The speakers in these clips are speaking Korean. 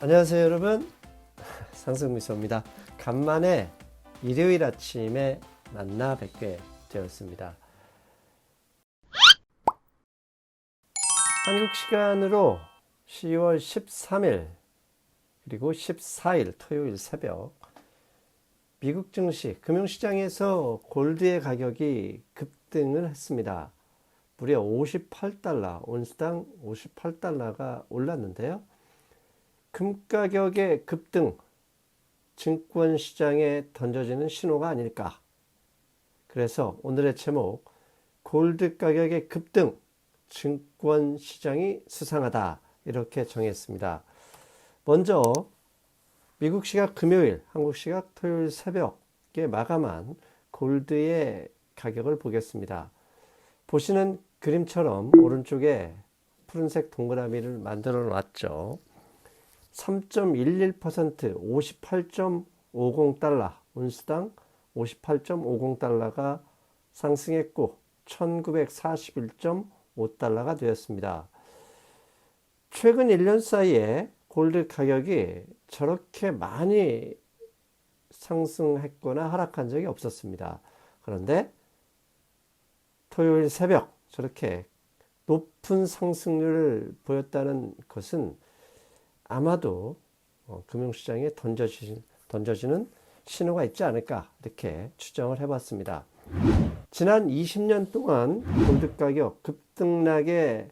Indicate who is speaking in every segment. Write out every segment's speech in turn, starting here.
Speaker 1: 안녕하세요 여러분, 상승미소입니다. 간만에 일요일 아침에 만나 뵙게 되었습니다. 한국 시간으로 10월 13일 그리고 14일 토요일 새벽 미국 증시 금융시장에서 골드의 가격이 급등을 했습니다. 무려 58달러, 온스당 58달러가 올랐는데요. 금 가격의 급등, 증권시장에 던져지는 신호가 아닐까. 그래서 오늘의 제목, 골드 가격의 급등, 증권시장이 수상하다, 이렇게 정했습니다. 먼저 미국 시각 금요일, 한국 시각 토요일 새벽에 마감한 골드의 가격을 보겠습니다. 보시는 그림처럼 오른쪽에 푸른색 동그라미를 만들어 놨죠. 3.11% 58.50달러, 온스당 58.50달러가 상승했고 1941.5달러가 되었습니다. 최근 1년 사이에 골드 가격이 저렇게 많이 상승했거나 하락한 적이 없었습니다. 그런데 토요일 새벽 저렇게 높은 상승률을 보였다는 것은 아마도 금융시장에 던져지는 신호가 있지 않을까, 이렇게 추정을 해봤습니다. 지난 20년 동안 골드 가격 급등락의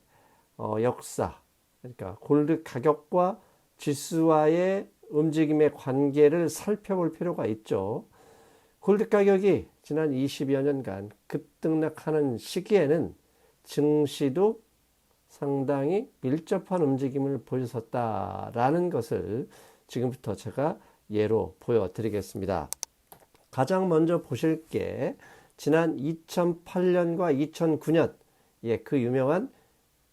Speaker 1: 역사, 그러니까 골드 가격과 지수와의 움직임의 관계를 살펴볼 필요가 있죠. 골드 가격이 지난 20여 년간 급등락하는 시기에는 증시도 상당히 밀접한 움직임을 보였었다라는 것을 지금부터 제가 예로 보여드리겠습니다. 가장 먼저 보실 게 지난 2008년과 2009년, 그 유명한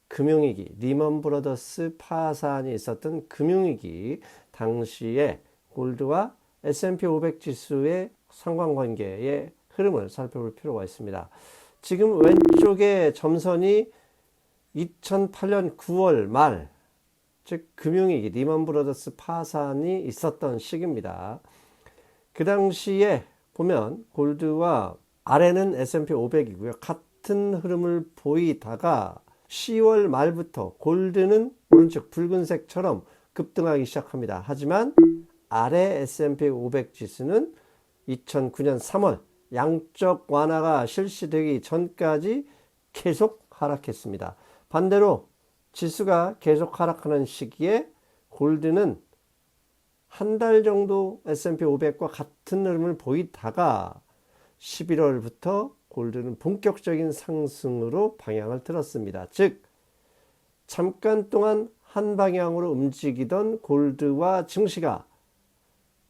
Speaker 1: 금융위기, 리먼 브러더스 파산이 있었던 금융위기 당시에 골드와 S&P 500 지수의 상관관계의 흐름을 살펴볼 필요가 있습니다. 지금 왼쪽에 점선이 2008년 9월 말, 즉 금융위기 리먼 브러더스 파산이 있었던 시기입니다. 그 당시에 보면 골드와 아래는 S&P 500이고요. 같은 흐름을 보이다가 10월 말부터 골드는 오른쪽 붉은색처럼 급등하기 시작합니다. 하지만 아래 S&P 500 지수는 2009년 3월 양적 완화가 실시되기 전까지 계속 하락했습니다. 반대로 지수가 계속 하락하는 시기에 골드는 한 달 정도 S&P 500과 같은 흐름을 보이다가 11월부터 골드는 본격적인 상승으로 방향을 틀었습니다. 즉 잠깐 동안 한 방향으로 움직이던 골드와 증시가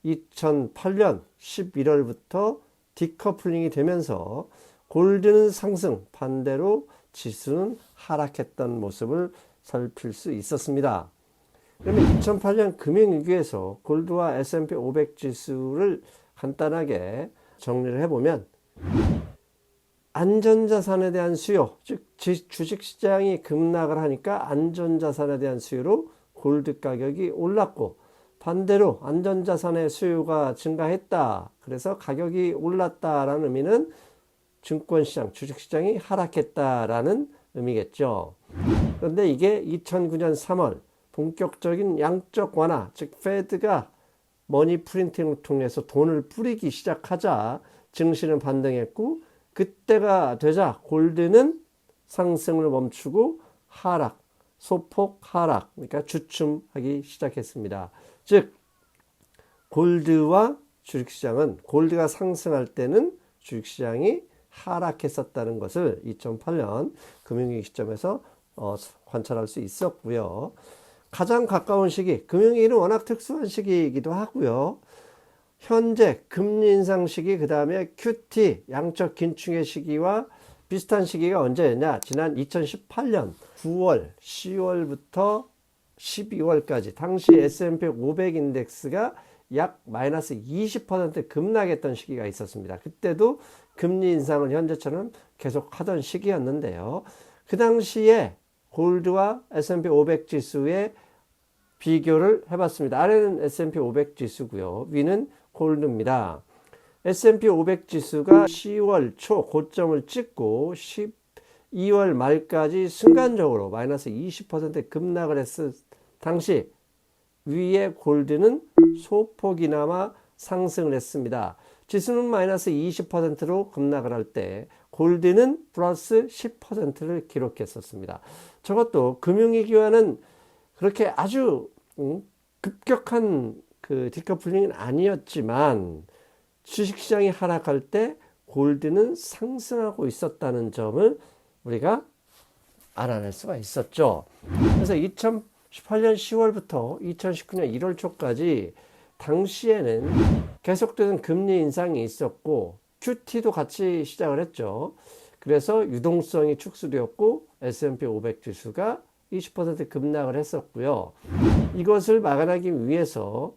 Speaker 1: 2008년 11월부터 디커플링이 되면서 골드는 상승, 반대로 지수는 하락했던 모습을 살필 수 있었습니다. 그러면 2008년 금융위기에서 골드와 S&P 500 지수를 간단하게 정리를 해보면 안전자산에 대한 수요, 즉 주식시장이 급락을 하니까 안전자산에 대한 수요로 골드 가격이 올랐고, 반대로 안전자산의 수요가 증가했다, 그래서 가격이 올랐다라는 의미는 증권시장, 주식시장이 하락했다라는 의미겠죠. 그런데 이게 2009년 3월 본격적인 양적 완화, 즉 페드가 머니 프린팅을 통해서 돈을 뿌리기 시작하자 증시는 반등했고, 그때가 되자 골드는 상승을 멈추고 하락, 소폭 하락, 그러니까 주춤하기 시작했습니다. 즉 골드와 주식시장은, 골드가 상승할 때는 주식시장이 하락했었다는 것을 2008년 금융위기 시점에서 관찰할 수 있었고요. 가장 가까운 시기, 금융위기는 워낙 특수한 시기이기도 하고요. 현재 금리 인상 시기, 그 다음에 QT 양적 긴축의 시기와 비슷한 시기가 언제였냐? 지난 2018년 9월, 10월부터 12월까지 당시 S&P 500 인덱스가 약 마이너스 20% 급락했던 시기가 있었습니다. 그때도 금리 인상을 현재처럼 계속 하던 시기였는데요. 그 당시에 골드와 S&P 500 지수의 비교를 해봤습니다. 아래는 S&P 500 지수고요. 위는 골드입니다. S&P 500 지수가 10월 초 고점을 찍고 12월 말까지 순간적으로 마이너스 20% 급락을 했을 당시 위에 골드는 소폭이나마 상승을 했습니다. 지수는 마이너스 20%로 급락을 할 때 골드는 플러스 10%를 기록했었습니다. 저것도 금융위기와는 그렇게 아주 급격한 그 디커플링은 아니었지만 주식시장이 하락할 때 골드는 상승하고 있었다는 점을 우리가 알아낼 수가 있었죠. 그래서 2018년 10월부터 2019년 1월 초까지 당시에는 계속되는 금리 인상이 있었고 QT도 같이 시작을 했죠. 그래서 유동성이 축소되었고 S&P 500 지수가 20% 급락을 했었고요. 이것을 막아내기 위해서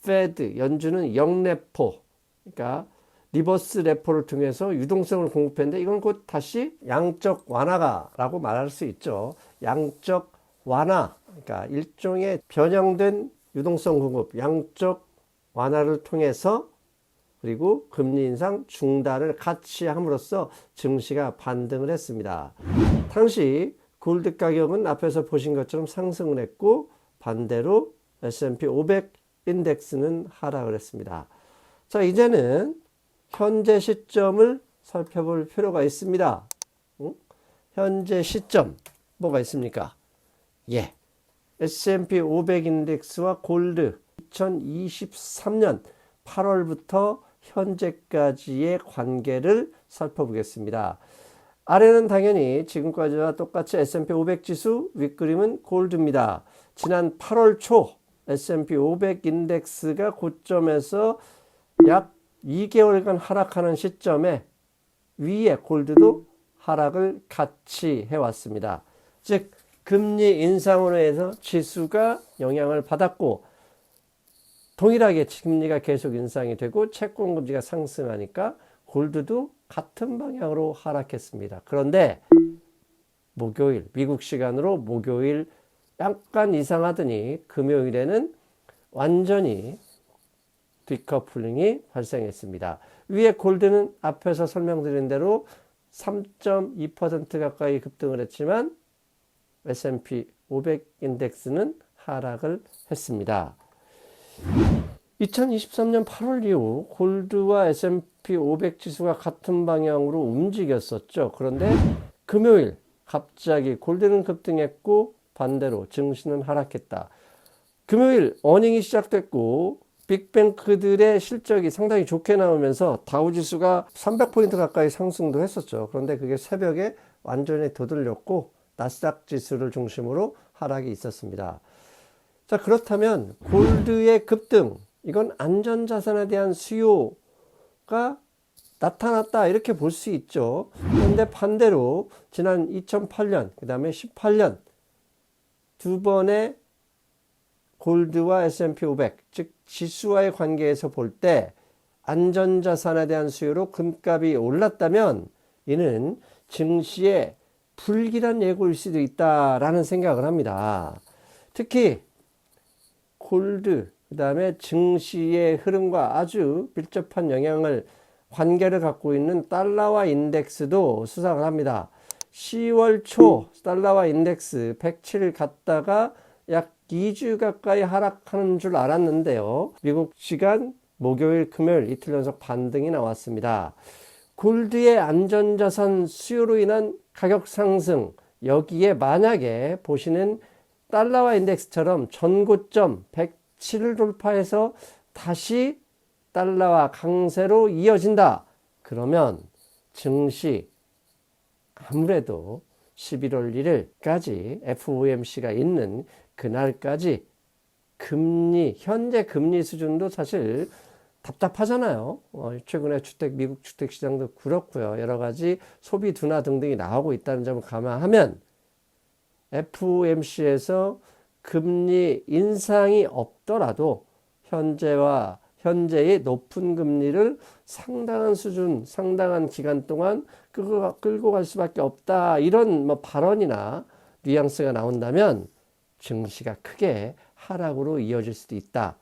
Speaker 1: 페드 연준은 영레포, 그러니까 리버스 레포를 통해서 유동성을 공급했는데 이건 곧 다시 양적 완화가라고 말할 수 있죠. 양적 완화, 그러니까 일종의 변형된 유동성 공급, 양적 완화를 통해서 그리고 금리 인상 중단을 같이 함으로써 증시가 반등을 했습니다. 당시 골드 가격은 앞에서 보신 것처럼 상승을 했고 반대로 S&P 500 인덱스는 하락을 했습니다. 자, 이제는 현재 시점을 살펴볼 필요가 있습니다. 현재 시점 뭐가 있습니까? 예, S&P 500 인덱스와 골드 2023년 8월부터 현재까지의 관계를 살펴보겠습니다. 아래는 당연히 지금까지와 똑같이 S&P 500 지수, 윗그림은 골드입니다. 지난 8월 초 S&P 500 인덱스가 고점에서 약 2개월간 하락하는 시점에 위에 골드도 하락을 같이 해왔습니다. 즉 금리 인상으로 해서 지수가 영향을 받았고 동일하게 금리가 계속 인상이 되고 채권금리가 상승하니까 골드도 같은 방향으로 하락했습니다. 그런데 목요일, 미국 시간으로 목요일 약간 이상하더니 금요일에는 완전히 디커플링이 발생했습니다. 위에 골드는 앞에서 설명드린 대로 3.2% 가까이 급등을 했지만 S&P 500 인덱스는 하락을 했습니다. 2023년 8월 이후 골드와 S&P 500 지수가 같은 방향으로 움직였었죠. 그런데 금요일 갑자기 골드는 급등했고 반대로 증시는 하락했다. 금요일 어닝이 시작됐고 빅뱅크들의 실적이 상당히 좋게 나오면서 다우지수가 300포인트 가까이 상승도 했었죠. 그런데 그게 새벽에 완전히 도들렸고 나스닥 지수를 중심으로 하락이 있었습니다. 자, 그렇다면 골드의 급등, 이건 안전자산에 대한 수요가 나타났다 이렇게 볼 수 있죠. 그런데 반대로 지난 2008년 그 다음에 18년 두 번의 골드와 S&P 500 즉 지수와의 관계에서 볼 때 안전자산에 대한 수요로 금값이 올랐다면 이는 증시의 불길한 예고일 수도 있다라는 생각을 합니다. 특히 골드 그 다음에 증시의 흐름과 아주 밀접한 영향을 관계를 갖고 있는 달러화 인덱스도 수상을 합니다. 10월 초 달러화 인덱스 107을 갔다가 약 2주 가까이 하락하는 줄 알았는데요. 미국 시간 목요일, 금요일 이틀 연속 반등이 나왔습니다. 골드의 안전자산 수요로 인한 가격 상승, 여기에 만약에 보시는 달러화 인덱스처럼 전고점 107을 돌파해서 다시 달러화 강세로 이어진다. 그러면 증시 아무래도 11월 1일까지 FOMC가 있는 그날까지 금리, 현재 금리 수준도 사실 답답하잖아요. 최근에 미국 주택시장도 그렇고요. 여러 가지 소비 둔화 등등이 나오고 있다는 점을 감안하면 FOMC에서 금리 인상이 없더라도 현재의 높은 금리를 상당한 수준, 상당한 기간 동안 끌고 갈 수밖에 없다. 이런 발언이나 뉘앙스가 나온다면 증시가 크게 하락으로 이어질 수도 있다.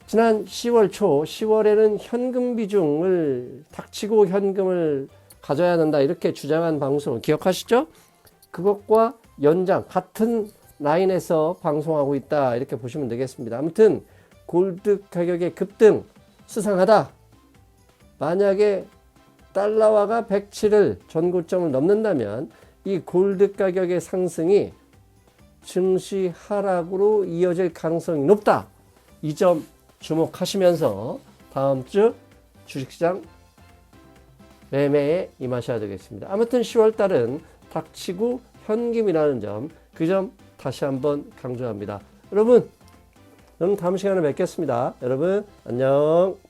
Speaker 1: 지난 10월 초, 10월에는 현금 비중을 닥치고 현금을 가져야 한다 이렇게 주장한 방송을 기억하시죠? 그것과 연장 같은 라인에서 방송하고 있다 이렇게 보시면 되겠습니다. 아무튼 골드 가격의 급등 수상하다. 만약에 달러화가 107을 전고점을 넘는다면 이 골드 가격의 상승이 증시 하락으로 이어질 가능성이 높다. 이 점 주목하시면서 다음 주 주식시장 매매에 임하셔야 되겠습니다. 아무튼 10월 달은 닥치고 현금이라는 점, 그 점 다시 한번 강조합니다. 여러분 다음 시간에 뵙겠습니다. 여러분 안녕.